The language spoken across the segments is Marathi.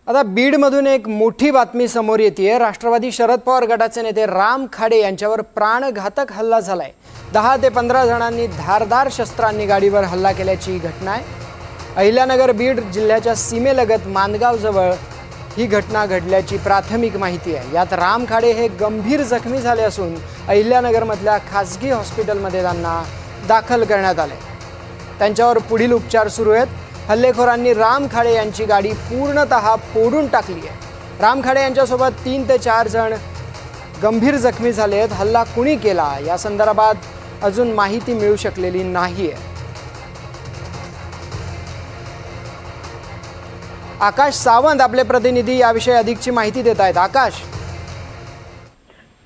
आता बीडमधून एक मोठी बातमी समोर येते। राष्ट्रवादी शरद पवार गटाचे नेते राम खाडे यांच्यावर प्राणघातक हल्ला झालाय। 10 ते 15 जणांनी धारदार शस्त्रांनी गाडीवर हल्ला केल्याची घटना आहे। अहिल्यानगर बीड जिल्ह्याच्या सीमेलगत मानगाव जवळ ही घटना घडल्याची प्राथमिक माहिती आहे। यात राम खाडे हे गंभीर जखमी झाले असून अहिल्यानगरमधल्या खासगी हॉस्पिटलमध्ये त्यांना दाखल करण्यात आले। त्यांच्यावर पुढील उपचार सुरू आहेत। हल्लेखोरांनी राम खाडे यांची गाडी पूर्णतः फोडून टाकली आहे। राम खाडे यांच्यासोबत 3 ते 4 जण गंभीर जखमी झाले आहेत। हल्ला कुणी केला या संदर्भात अजून माहिती मिळू शकलेली नाहीये। आकाश सावंत आपले प्रतिनिधी याविषयी अधिकची माहिती देत आहेत। आकाश,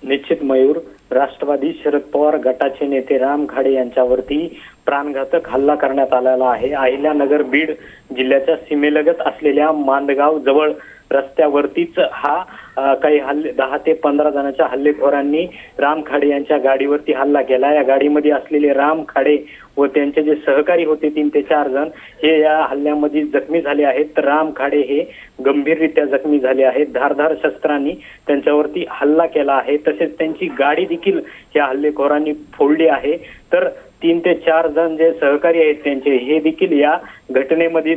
निश्चित मयूर, राष्ट्रवादी शरद पवार गटाचे नेते राम खाडे यांच्यावरती प्राणघातक हल्ला करण्यात आलेला आहे। अहिल्यानगर बीड जिल्ह्याच्या सीमेलगत असलेल्या मांदगाव जवळ रस्त्यावरतीच हा काही 10 ते 15 जणांच्या हल्लेखोरांनी राम खाडे यांच्या गाडीवरती हल्ला केला। या गाडीमध्ये असलेले राम खाडे व त्यांचे जे सहकारी होते 3 ते 4 जण हे या हल्ल्यामध्ये जखमी झाले आहेत। तर राम खाडे हे गंभीररित्या जखमी झाले आहेत। धारदार शस्त्रांनी त्यांच्यावरती हल्ला केला आहे। तसेच त्यांची गाडी देखील या हल्लेखोरांनी फोडली आहे। तर 3 ते 4 जण जे सहकारी आहेत त्यांचे हे देखील या घटनेमध्ये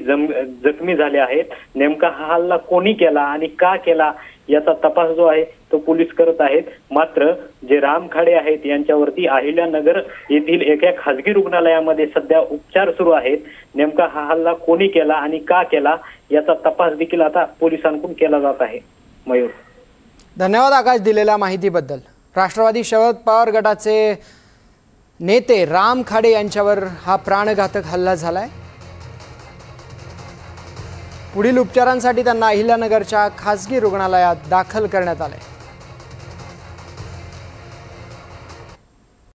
जखमी झाले आहेत। नेमका हा हल्ला कोणी केला आणि का केला याचा तपास जो आहे तो पोलीस करत आहेत। मात्र जे राम खाडे आहेत यांच्यावरती अहिल्यानगर येथील एका खासगी रुग्णालयामध्ये सध्या उपचार सुरू आहेत। नेमका हा हल्ला कोणी केला आणि का केला याचा तपास देखील आता पोलिसांकडून केला जात आहे। मयूर, धन्यवाद आकाश दिलेल्या माहितीबद्दल। राष्ट्रवादी शरद पवार गटाचे नेते राम खाडे यांच्यावर हा प्राणघातक हल्ला झालाय। पुढील उपचारांसाठी त्यांना अहिल्यानगरच्या खासगी रुग्णालयात दाखल करण्यात आले।